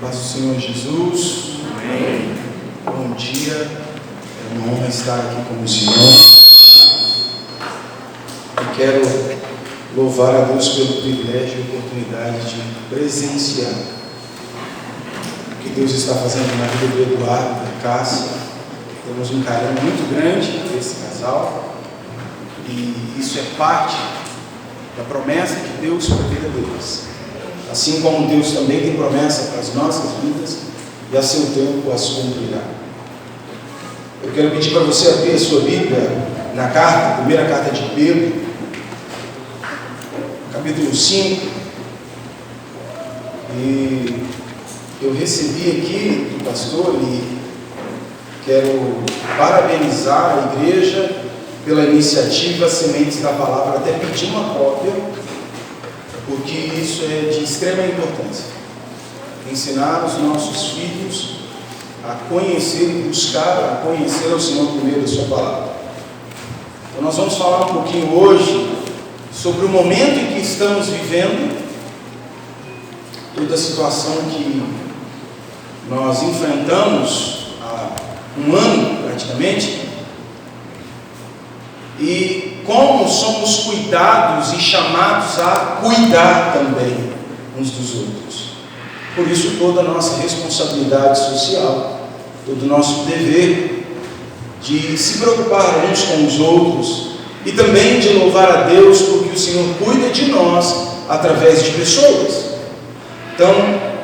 Paz do Senhor Jesus. Amém. Bom dia. É uma honra estar aqui com os irmãos. Eu quero louvar a Deus pelo privilégio e oportunidade de presenciar o que Deus está fazendo na vida do Eduardo, da Cássia. Temos um carinho muito grande desse casal e isso é parte da promessa de Deus para a vida deles. Assim como Deus também tem promessa para as nossas vidas e a seu tempo as cumprirá. Eu quero pedir para você abrir a sua Bíblia na primeira carta de Pedro, capítulo 5. E eu recebi aqui do pastor e quero parabenizar a igreja pela iniciativa Sementes da Palavra, até pedir uma cópia, porque isso é de extrema importância. Ensinar os nossos filhos a conhecer e buscar a conhecer ao Senhor por meio da sua palavra. Então nós vamos falar um pouquinho hoje sobre o momento em que estamos vivendo, toda a situação que nós enfrentamos há um ano praticamente, e como somos cuidados e chamados a cuidar também uns dos outros. Por isso toda a nossa responsabilidade social, todo o nosso dever de se preocupar uns com os outros e também de louvar a Deus porque o Senhor cuida de nós através de pessoas. Então,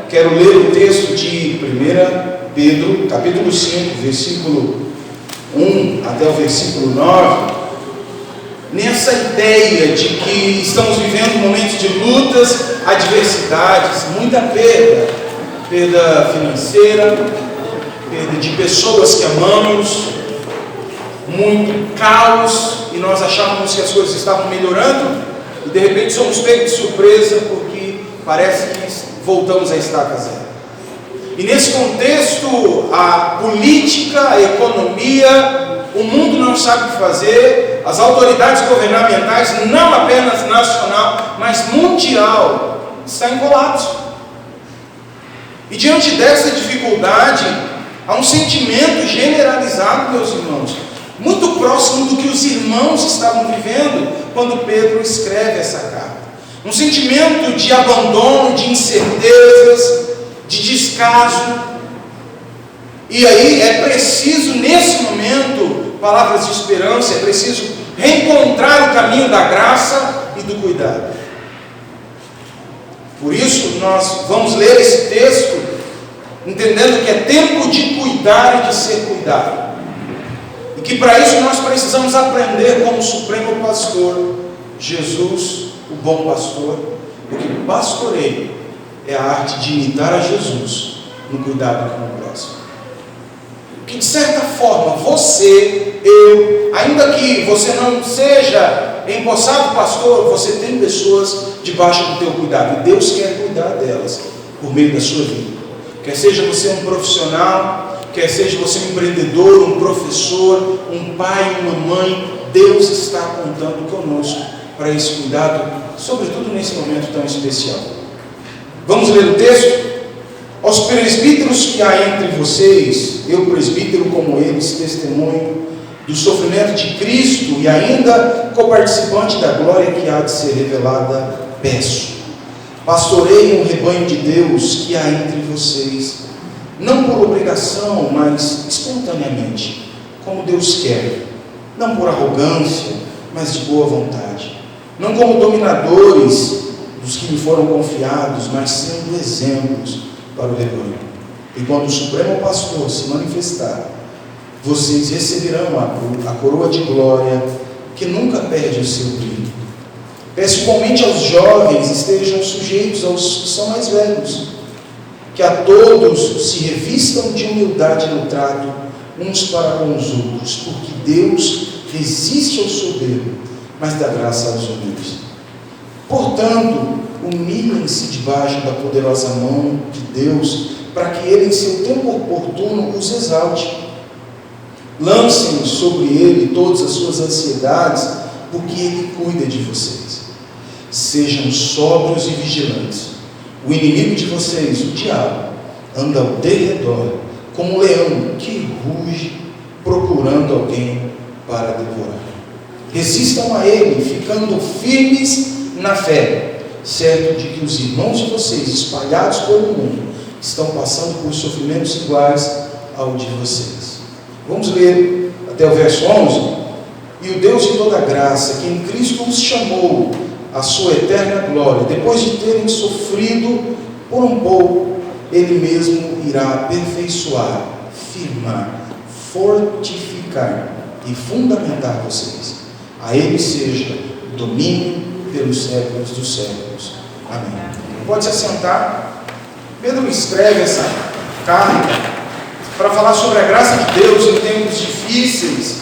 quero ler o texto de 1 Pedro, capítulo 5, versículo 1 até o versículo 9, nessa ideia de que estamos vivendo momentos de lutas, adversidades, muita perda financeira, perda de pessoas que amamos, muito caos, e nós achávamos que as coisas estavam melhorando, e de repente somos pegos de surpresa, porque parece que voltamos a estaca zero. E nesse contexto, a política, a economia, o mundo não sabe o que fazer, as autoridades governamentais, não apenas nacional, mas mundial, está em colapso. E diante dessa dificuldade, há um sentimento generalizado, meus irmãos, muito próximo do que os irmãos estavam vivendo quando Pedro escreve essa carta. Um sentimento de abandono, de incertezas, de descaso. E aí é preciso, nesse momento, palavras de esperança, é preciso reencontrar o caminho da graça e do cuidado. Por isso, nós vamos ler esse texto, entendendo que é tempo de cuidar e de ser cuidado. E que para isso nós precisamos aprender como o Supremo Pastor, Jesus, o bom pastor, porque o pastoreio é a arte de imitar a Jesus no cuidado com o próximo. Que de certa forma você, eu, ainda que você não seja empossado pastor, você tem pessoas debaixo do teu cuidado, e Deus quer cuidar delas por meio da sua vida. Quer seja você um profissional, quer seja você um empreendedor, um professor, um pai, uma mãe, Deus está contando conosco para esse cuidado, sobretudo nesse momento tão especial. Vamos ler o texto? Aos presbíteros que há entre vocês, eu presbítero como eles, testemunho do sofrimento de Cristo e ainda coparticipante da glória que há de ser revelada, peço: pastoreiem o rebanho de Deus que há entre vocês, não por obrigação, mas espontaneamente, como Deus quer, não por arrogância, mas de boa vontade, não como dominadores dos que lhe foram confiados, mas sendo exemplos para o rebanho. E quando o Supremo Pastor se manifestar, vocês receberão a coroa de glória que nunca perde o seu brilho. Peço igualmente aos jovens estejam sujeitos aos que são mais velhos, que a todos se revistam de humildade no trato uns para com os outros, porque Deus resiste ao soberbo, mas dá graça aos humildes. Portanto, humilhem-se debaixo da poderosa mão de Deus, para que Ele em seu tempo oportuno os exalte. Lancem sobre Ele todas as suas ansiedades, porque Ele cuida de vocês. Sejam sóbrios e vigilantes. O inimigo de vocês, o diabo, anda ao derredor, como um leão que ruge, procurando alguém para devorar. Resistam a ele, ficando firmes na fé, certo de que os irmãos de vocês, espalhados pelo mundo, estão passando por sofrimentos iguais ao de vocês. Vamos ler até o verso 11. E o Deus de toda graça, que em Cristo os chamou à sua eterna glória, depois de terem sofrido por um pouco, Ele mesmo irá aperfeiçoar, firmar, fortificar e fundamentar vocês. A Ele seja domínio pelos séculos dos séculos. Amém. Pode se assentar. Pedro escreve essa carta para falar sobre a graça de Deus em tempos difíceis,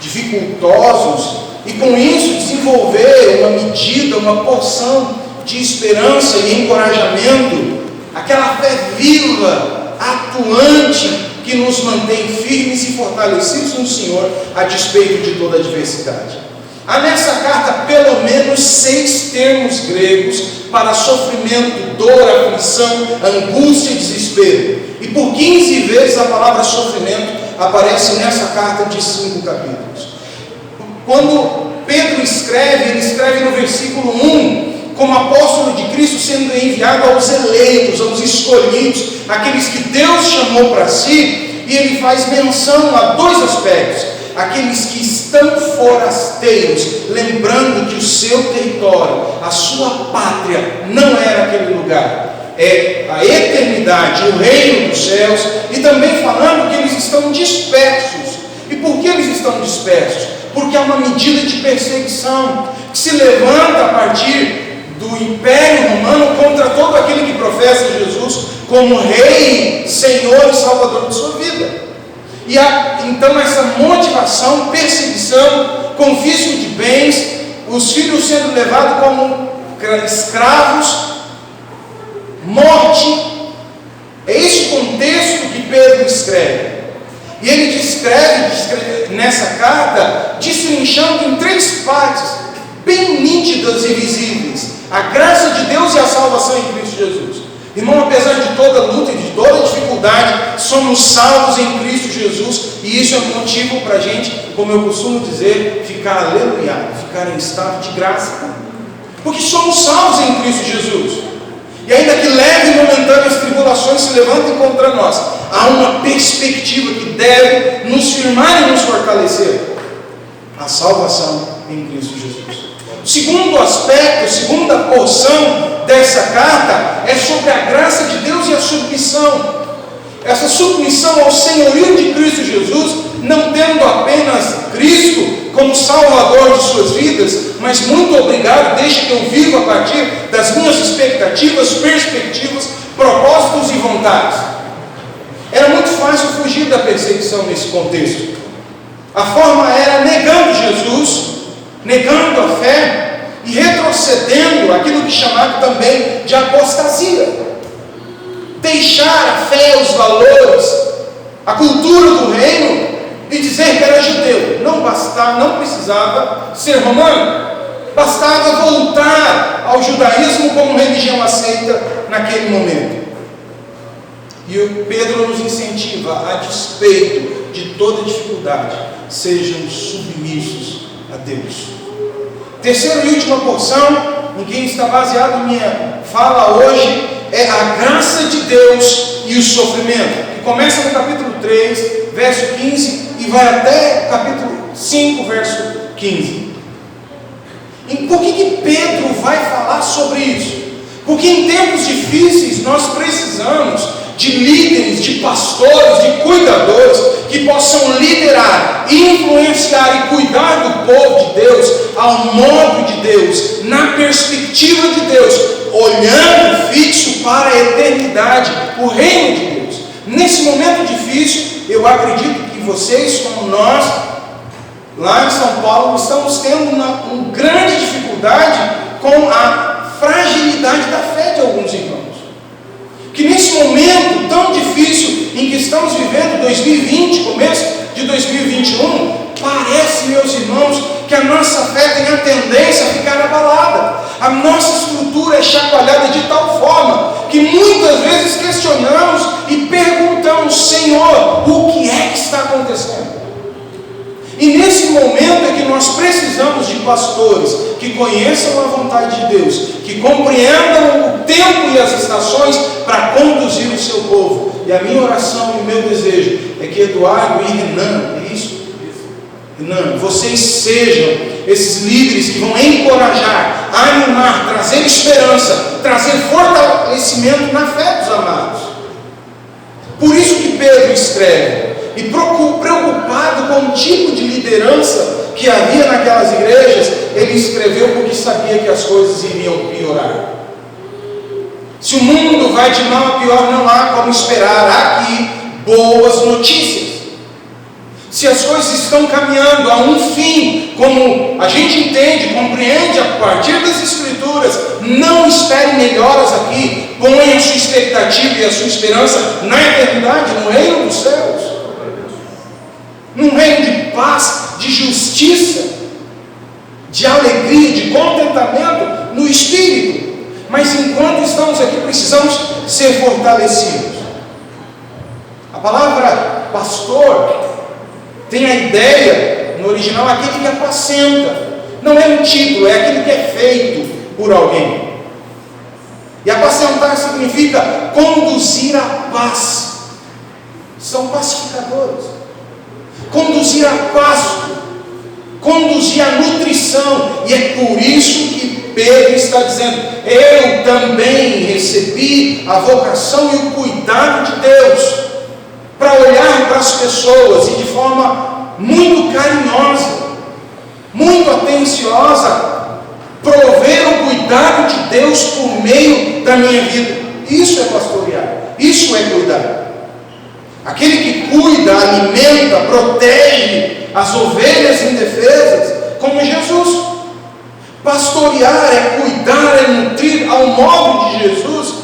dificultosos, e com isso desenvolver uma medida, uma porção de esperança e encorajamento, aquela fé viva, atuante, que nos mantém firmes e fortalecidos no Senhor, a despeito de toda a adversidade. Há nessa carta pelo menos 6 termos gregos para sofrimento, dor, aflição, angústia e desespero. E por 15 vezes a palavra sofrimento aparece nessa carta de 5 capítulos. Quando Pedro escreve, ele escreve no versículo 1, como apóstolo de Cristo, sendo enviado aos eleitos, aos escolhidos, aqueles que Deus chamou para si, e ele faz menção a 2 aspectos: aqueles que estão forasteiros, lembrando que o seu território, a sua pátria, não era aquele lugar, é a eternidade, o reino dos céus, e também falando que eles estão dispersos. E por que eles estão dispersos? Porque há uma medida de perseguição que se levanta a partir do Império Romano contra todo aquele que professa Jesus como Rei, Senhor e Salvador de sua vida. E há então essa motivação, perseguição, confisco de bens, os filhos sendo levados como escravos, morte. É esse o contexto que Pedro escreve. E ele descreve nessa carta, destrinchando em 3 partes, bem nítidas e visíveis: a graça de Deus e a salvação em Cristo Jesus. Irmão, apesar de toda luta e de toda dificuldade, somos salvos em Cristo Jesus, e isso é motivo para a gente, como eu costumo dizer, ficar aleluiado, ficar em estado de graça, porque somos salvos em Cristo Jesus. E ainda que leves e momentâneas tribulações se levantem contra nós, há uma perspectiva que deve nos firmar e nos fortalecer: a salvação em Cristo Jesus. O segundo aspecto, a segunda porção dessa carta é sobre a graça de Deus e a submissão. Essa submissão ao senhorio de Cristo Jesus, não tendo apenas Cristo como Salvador de suas vidas, mas muito obrigado, deixa que eu viva a partir das minhas expectativas, perspectivas, propósitos e vontades. Era muito fácil fugir da perseguição nesse contexto. A forma era negando Jesus, negando a fé e retrocedendo aquilo que é chamado também de apostasia. Deixar a fé, os valores, a cultura do reino e dizer que era judeu. Não precisava ser romano, bastava voltar ao judaísmo como religião aceita naquele momento. E o Pedro nos incentiva, a despeito de toda dificuldade, sejam submissos a Deus. Terceira e última porção, em que está baseado minha fala hoje, é a graça de Deus e o sofrimento, que começa no capítulo 3, verso 15, e vai até o capítulo 5, verso 15. E por que Pedro vai falar sobre isso? Porque em tempos difíceis nós precisamos de líderes, de pastores, de cuidadores que possam liderar, influenciar e cuidar do povo de Deus ao modo de Deus, na perspectiva de Deus, olhando fixo para a eternidade, o reino de Deus. Nesse momento difícil, eu acredito que vocês, como nós, lá em São Paulo, estamos tendo uma grande dificuldade com a fragilidade da fé de alguns irmãos. Que nesse momento tão difícil em que estamos vivendo, 2020, começo de 2021, parece, meus irmãos, que a nossa fé tem a tendência a ficar abalada. A nossa estrutura é chacoalhada de tal forma que muitas vezes questionamos e perguntamos: Senhor, o que é que está acontecendo? E nesse momento é que nós precisamos de pastores que conheçam a vontade de Deus, que compreendam o tempo e as estações para conduzir o seu povo. E a minha oração e o meu desejo é que Eduardo e Renan, Renan, vocês sejam esses líderes que vão encorajar, animar, trazer esperança, trazer fortalecimento na fé dos amados. Por isso que Pedro escreve, e preocupado com o tipo de liderança que havia naquelas igrejas, ele escreveu porque sabia que as coisas iriam piorar. Se o mundo vai de mal a pior, não há como esperar aqui boas notícias. Se as coisas estão caminhando a um fim, como a gente entende, compreende a partir das Escrituras, não espere melhoras aqui, ponha a sua expectativa e a sua esperança na eternidade, no reino dos céus, num reino de paz, de justiça, de alegria, de contentamento no Espírito. Mas enquanto estamos aqui, precisamos ser fortalecidos. A palavra pastor tem a ideia, no original, aquele que apacenta. Não é um título, é aquele que é feito por alguém. E apacentar significa conduzir a paz. São pacificadores. Conduzir a pasto, conduzir a nutrição. E é por isso que Pedro está dizendo: eu também recebi a vocação e o cuidado de Deus para olhar para as pessoas e de forma muito carinhosa, muito atenciosa, prover o cuidado de Deus por meio da minha vida. Isso é pastorear, isso é cuidar. Aquele que cuida, alimenta, protege as ovelhas indefesas, como Jesus. Pastorear é cuidar, é nutrir ao modo de Jesus,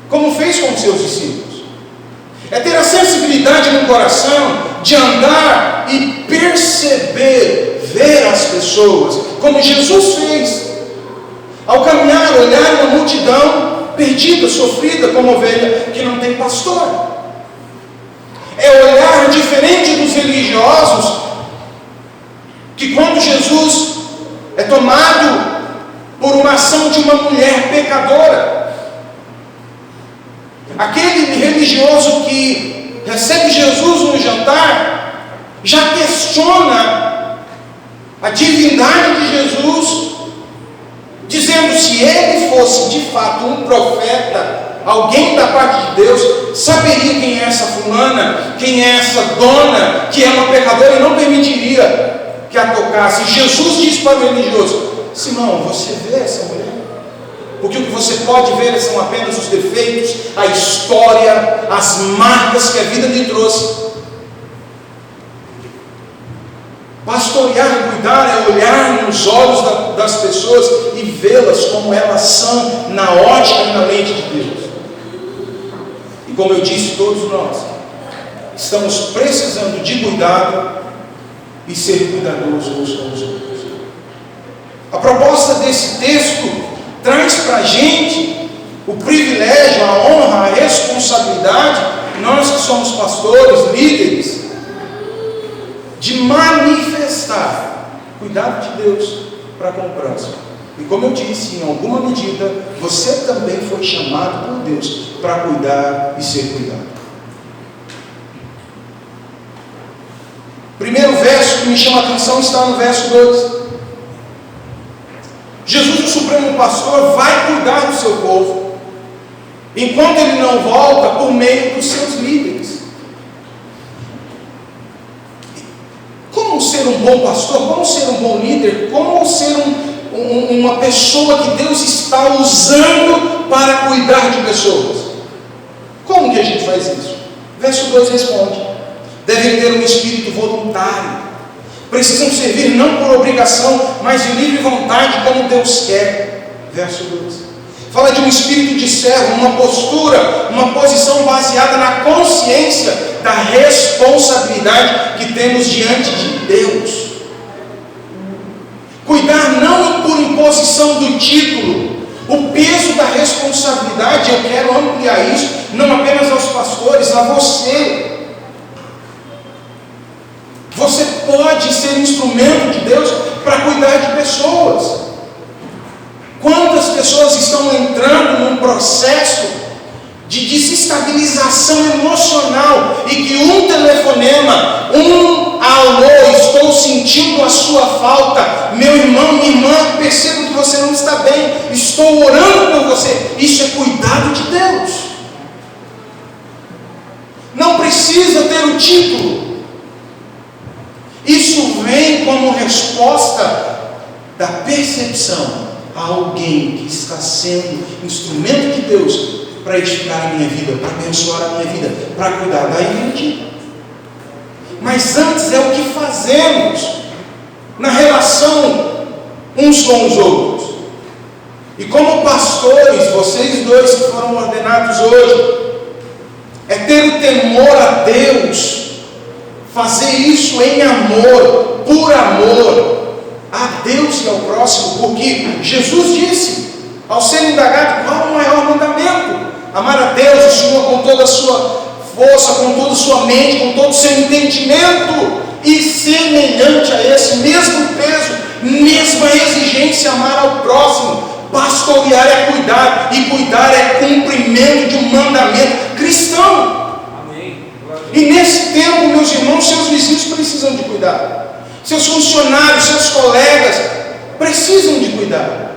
como fez com os seus discípulos. É ter a sensibilidade no coração de andar e perceber, ver as pessoas, como Jesus fez. Ao caminhar, olhar uma multidão perdida, sofrida, como ovelha que não tem pastor. É olhar diferente dos religiosos, que quando Jesus é tomado por uma ação de uma mulher pecadora, aquele religioso que recebe Jesus no jantar, já questiona a divindade de Jesus, dizendo: se ele fosse de fato um profeta, alguém da parte de Deus, saberia quem é essa fulana, quem é essa dona, que é uma pecadora, e não permitiria que a tocasse. Jesus diz para o religioso: Simão, você vê essa mulher? Porque o que você pode ver são apenas os defeitos, a história, as marcas que a vida lhe trouxe. Pastorear e cuidar é olhar nos olhos das pessoas e vê-las como elas são na ótica e na lente de Deus. E como eu disse, todos nós estamos precisando de cuidado e ser cuidadosos uns com os outros. A proposta desse texto traz para a gente o privilégio, a honra, a responsabilidade, nós que somos pastores, líderes, de manifestar cuidado de Deus para com o próximo. E como eu disse, em alguma medida, você também foi chamado por Deus para cuidar e ser cuidado. Primeiro verso que me chama a atenção está no verso 2. Jesus, o Supremo Pastor, vai cuidar do seu povo, enquanto ele não volta, por meio dos seus líderes. Como ser um bom pastor? Como ser um bom líder? Como ser uma pessoa que Deus está usando para cuidar de pessoas? Como que a gente faz isso? Verso 2 responde: devem ter um espírito voluntário. Precisam servir não por obrigação, mas de livre vontade, como Deus quer. Verso 2. Fala de um espírito de servo, uma postura, uma posição baseada na consciência da responsabilidade que temos diante de Deus. Cuidar não por imposição do título, o peso da responsabilidade. Eu quero ampliar isso, não apenas aos pastores, a você. Você pode ser instrumento de Deus para cuidar de pessoas. Quantas pessoas estão entrando num processo de desestabilização emocional e que um telefonema, alô, estou sentindo a sua falta, meu irmão, minha irmã, percebo que você não está bem, estou orando por você. Isso é cuidado de Deus. Não precisa ter o título. Isso vem como resposta da percepção a alguém que está sendo instrumento de Deus para edificar a minha vida, para abençoar a minha vida, para cuidar. Daí vem o título. Mas antes é o que fazemos na relação uns com os outros. E como pastores, vocês dois que foram ordenados hoje, é ter o temor a Deus, fazer isso em amor, por amor a Deus e ao próximo, porque Jesus disse, ao ser indagado, qual o maior mandamento? Amar a Deus, o Senhor, com toda a sua força, com toda a sua mente, com todo o seu entendimento, e semelhante a esse mesmo peso, mesma exigência, amar ao próximo. Pastorear é cuidar, e cuidar é cumprimento de um mandamento cristão. E nesse tempo, meus irmãos, seus vizinhos precisam de cuidar, seus funcionários, seus colegas precisam de cuidar.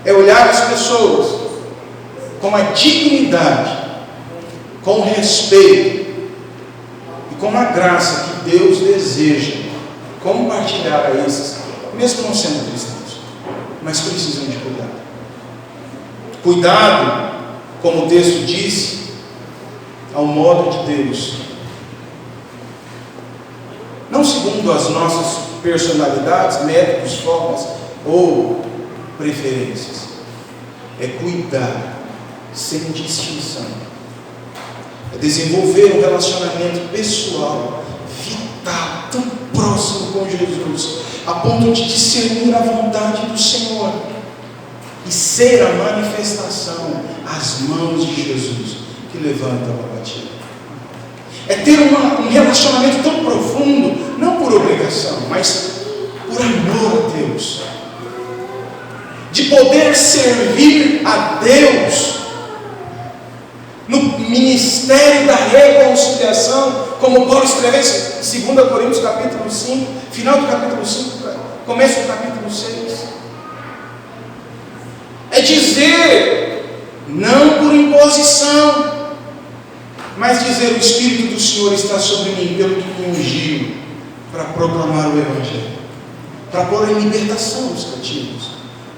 É olhar as pessoas com a dignidade, com o respeito e com a graça que Deus deseja compartilhar a esses, mesmo não sendo cristãos, mas precisam de cuidado. Cuidado, como o texto diz, ao modo de Deus, não segundo as nossas personalidades, métodos, formas ou preferências. É cuidar sem distinção, é desenvolver um relacionamento pessoal, vital, tão próximo com Jesus, a ponto de discernir a vontade do Senhor e ser a manifestação, as mãos de Jesus que levanta o abatido. É ter um relacionamento tão profundo, não por obrigação, mas por amor a Deus, de poder servir a Deus no ministério da reconciliação, como Paulo escreveu em 2 Coríntios capítulo 5, final do capítulo 5, começo do capítulo 6. É dizer, não por imposição, mas dizer, o Espírito do Senhor está sobre mim, pelo que me ungiu, para proclamar o Evangelho, para pôr em libertação os cativos,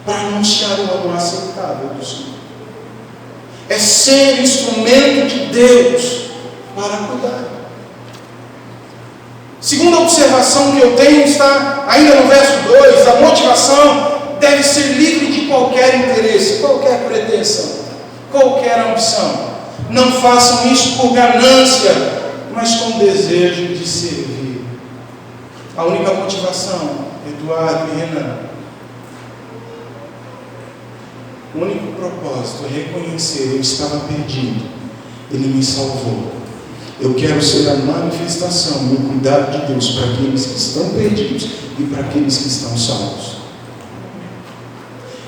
para anunciar o amor aceitável do Senhor. É ser instrumento de Deus para cuidar. Segunda observação que eu tenho está ainda no verso 2, a motivação deve ser livre de qualquer interesse, qualquer pretensão, qualquer ambição. Não façam isso por ganância, mas com desejo de servir. A única motivação, Eduardo e Renan, o único propósito é reconhecer: eu estava perdido, Ele me salvou. Eu quero ser a manifestação do cuidado de Deus para aqueles que estão perdidos e para aqueles que estão salvos.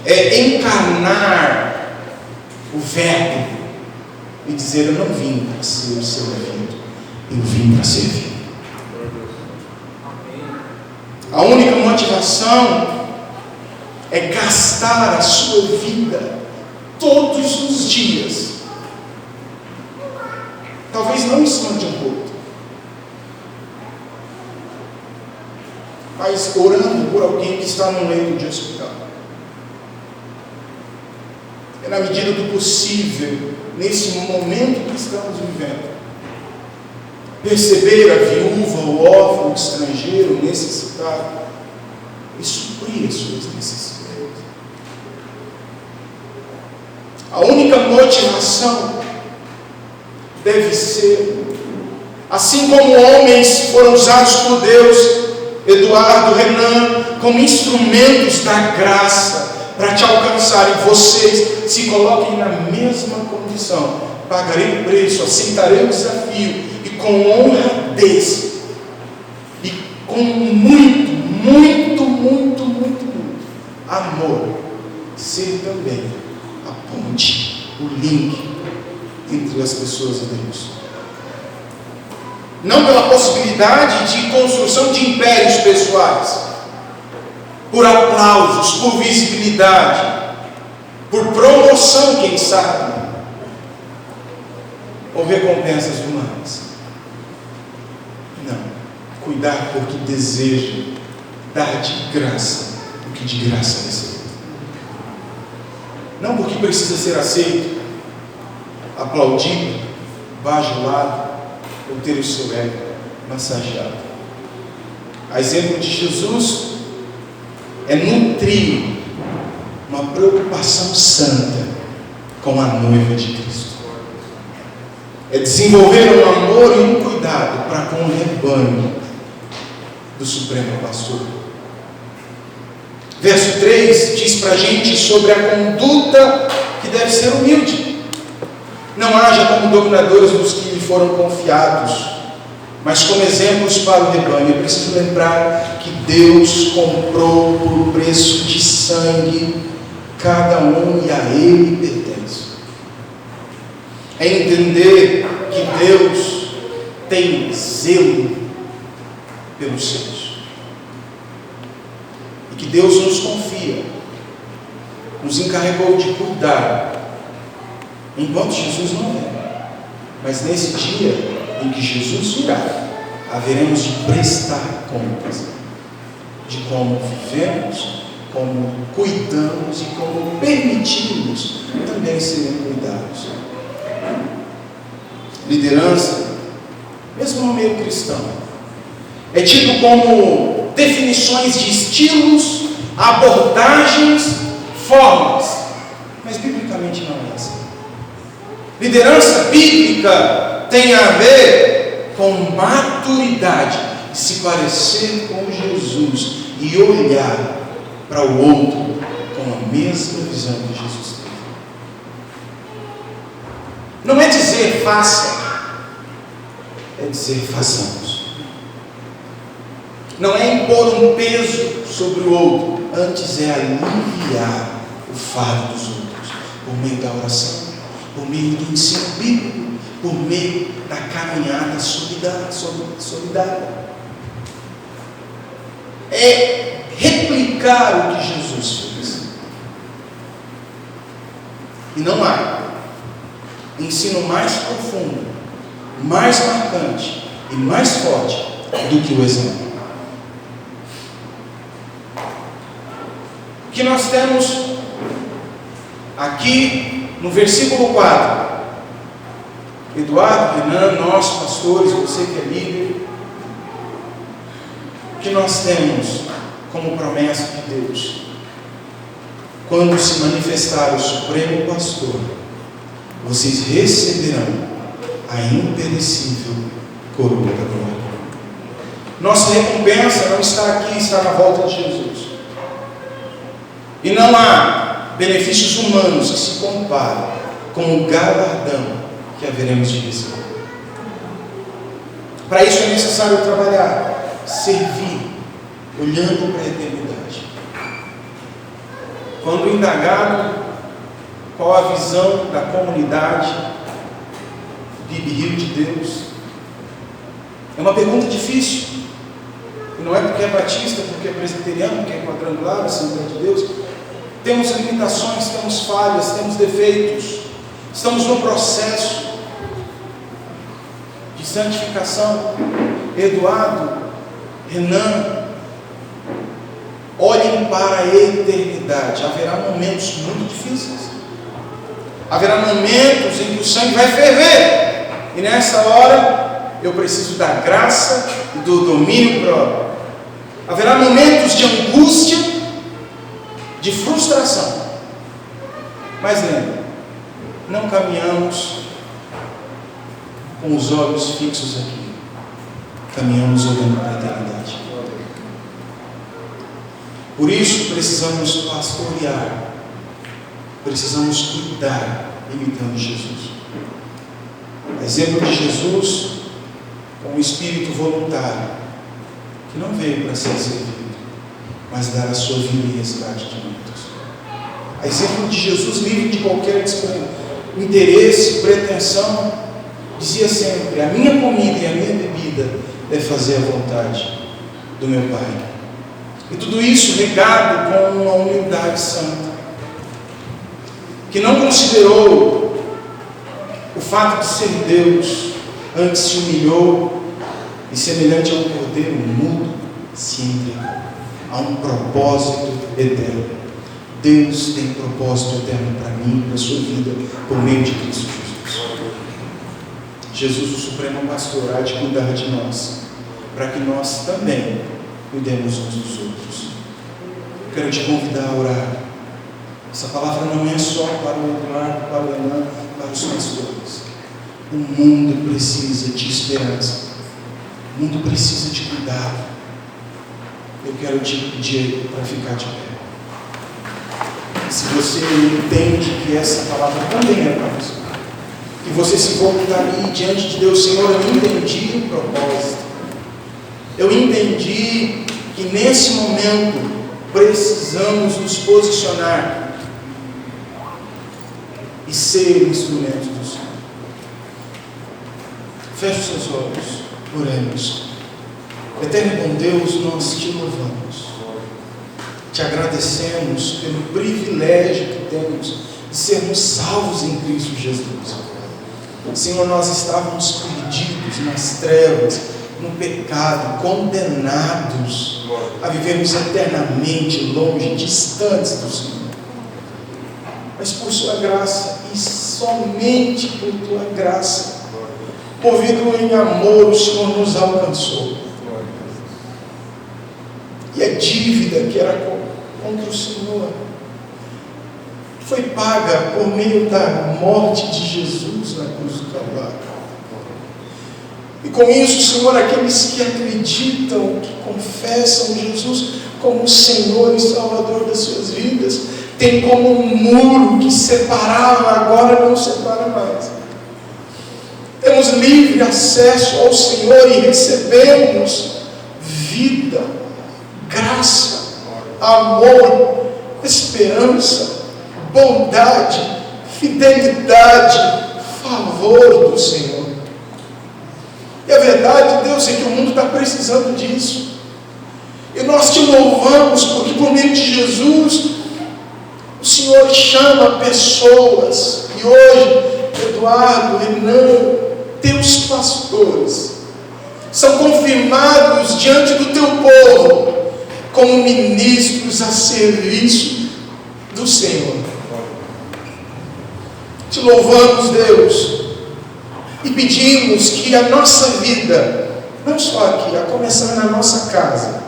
É encarnar o verbo e dizer: eu não vim para ser servido, eu vim para servir. A única motivação é gastar a sua vida todos os dias, talvez não em cima de um culto, mas orando por alguém que está num leito de hospital. É na medida do possível, nesse momento que estamos vivendo, perceber a viúva, o órfão, o estrangeiro, o necessitado e suprir as suas necessidades. A única motivação deve ser, assim como homens foram usados por Deus, Eduardo, Renan, como instrumentos da graça para te alcançarem, vocês se coloquem na mesma condição pagarei o preço, aceitarei o desafio e com honradez e com muito amor, ser também a ponte, o link entre as pessoas e Deus. Não pela possibilidade de construção de impérios pessoais, por aplausos, por visibilidade, por promoção, quem sabe, ou recompensas humanas. Não, cuidar porque deseja dar de graça o que de graça recebeu. Não porque precisa ser aceito, aplaudido, bajulado, ou ter o seu ego massageado. A exemplo de Jesus, é nutrir uma preocupação santa com a noiva de Cristo. É desenvolver um amor e um cuidado para com o rebanho do Supremo Pastor. Verso 3 diz para a gente sobre a conduta que deve ser humilde. Não haja como dominadores dos que lhe foram confiados, mas como exemplos para o rebanho. É preciso lembrar que Deus comprou por preço de sangue cada um e a Ele pertence. É entender que Deus tem zelo pelos seus. E que Deus nos confia, nos encarregou de cuidar, enquanto Jesus não vem. Mas nesse dia em que Jesus virá, haveremos de prestar contas de como vivemos, como cuidamos e como permitimos também serem cuidados. Liderança, mesmo no meio cristão, é tido como definições de estilos, abordagens, formas, mas biblicamente não é assim. Liderança bíblica tem a ver com maturidade, se parecer com Jesus e olhar para o outro com a mesma visão que Jesus teve. Não é dizer faça, é dizer façamos. Não é impor um peso sobre o outro, antes é aliviar o fardo dos outros, por meio da oração, por meio do ensino bíblico, por meio da caminhada solidária. É replicar o que Jesus fez. E não há ensino mais profundo, mais marcante e mais forte do que o exemplo. O que nós temos aqui no versículo 4, Eduardo, Renan, nós pastores, você que é líder, o que nós temos como promessa de Deus? Quando se manifestar o Supremo Pastor, vocês receberão a imperecível coroa da glória. Nossa recompensa não está aqui, está na volta de Jesus. E não há benefícios humanos que se comparem com o galardão que haveremos de receber. Para isso é necessário trabalhar, servir, olhando para a eternidade. Quando indagado qual a visão da comunidade Bib Rio de Deus, é uma pergunta difícil. E não é porque é batista, porque é presbiteriano, porque é quadrangular, Assembleia de Deus. Temos limitações, temos falhas, temos defeitos. Estamos no processo de santificação. Eduardo, Renan, olhem para a eternidade. Haverá momentos muito difíceis. Haverá momentos em que o sangue vai ferver. E nessa hora, eu preciso da graça e do domínio próprio. Haverá momentos de angústia, de frustração. Mas lembre, não caminhamos com os olhos fixos aqui. Caminhamos olhando para a eternidade. Por isso precisamos pastorear. Precisamos cuidar, imitando Jesus. Exemplo de Jesus, com um espírito voluntário, que não veio para ser servido, mas dar a sua vida em resgate de muitos. A exemplo de Jesus, livre de qualquer interesse, pretensão, dizia sempre: a minha comida e a minha bebida é fazer a vontade do meu Pai. E tudo isso regado com uma humildade santa, que não considerou o fato de ser Deus, antes se humilhou e, semelhante a um cordeiro mudo, se entregou a um propósito eterno. Deus tem propósito eterno para mim, para a sua vida, por meio de Cristo Jesus. Jesus, o Supremo Pastor, há de cuidar de nós, para que nós também cuidemos uns dos outros. Quero te convidar a orar. Essa palavra não é só para o Eduardo, para o Enan, para os pastores. O mundo precisa de esperança. O mundo precisa de cuidado. Eu quero te pedir para ficar de pé. Se você entende que essa palavra também é para você, que você se voltaria diante de Deus: Senhor, eu entendi o propósito. Eu entendi que nesse momento precisamos nos posicionar e ser instrumentos do Senhor. Feche os seus olhos, oremos. Eterno e bom Deus, nós te louvamos, te agradecemos pelo privilégio que temos de sermos salvos em Cristo Jesus. Senhor, nós estávamos perdidos nas trevas, no pecado, condenados a vivermos eternamente longe, distantes do Senhor. Mas por sua graça, e somente por tua graça, movido em amor, o Senhor nos alcançou. E a dívida que era contra o Senhor foi paga por meio da morte de Jesus na cruz do Calvário. E com isso, Senhor, aqueles que acreditam, que confessam Jesus como Senhor e Salvador das suas vidas, tem como um muro que separava, agora não separa mais. Temos livre acesso ao Senhor e recebemos vida, graça, amor, esperança, bondade, fidelidade, favor do Senhor. E a verdade, Deus, é que o mundo está precisando disso. E nós te louvamos porque por meio de Jesus o Senhor chama pessoas. E hoje, Eduardo, Renan, teus pastores são confirmados diante do teu povo como ministros a serviço do Senhor. Te louvamos, Deus, e pedimos que a nossa vida, não só aqui, a começar na nossa casa,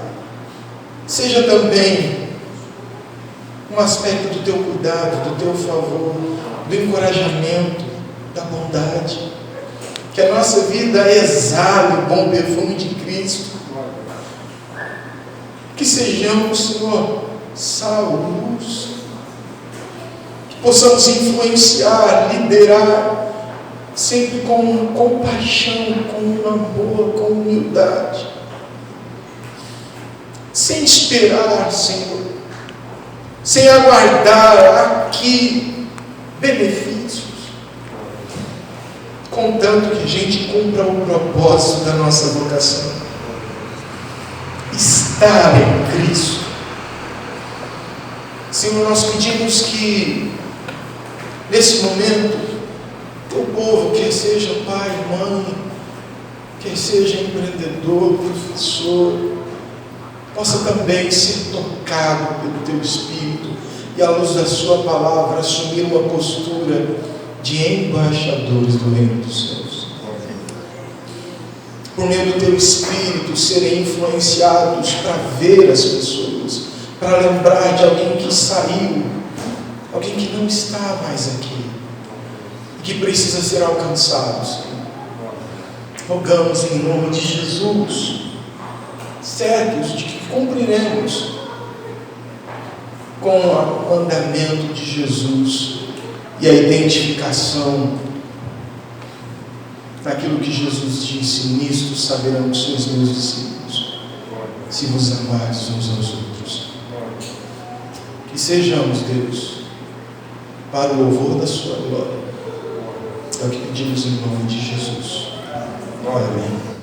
seja também um aspecto do teu cuidado, do teu favor, do encorajamento, da bondade. Que a nossa vida exale o bom perfume de Cristo. Que sejamos, Senhor, sal, luz. Que possamos influenciar, liderar, sempre com compaixão, com amor, com humildade. Sem esperar, Senhor, sem aguardar aqui benefícios, contanto que a gente cumpra o propósito da nossa vocação: estar em Cristo. Senhor, nós pedimos que nesse momento teu povo, quer seja pai, mãe, quer seja empreendedor, professor, possa também ser tocado pelo teu Espírito e, à luz da sua palavra, assumir uma postura de embaixadores do reino dos céus. Por meio do teu Espírito, serem influenciados para ver as pessoas, para lembrar de alguém que saiu, alguém que não está mais aqui, que precisa ser alcançado, Senhor. Rogamos em nome de Jesus, certos de que cumpriremos com o mandamento de Jesus e a identificação naquilo que Jesus disse: nisto saberão que sois meus discípulos, se vos amardes uns aos outros. Que sejamos, Deus, para o louvor da sua glória. É o que pedimos em nome de Jesus. Amém.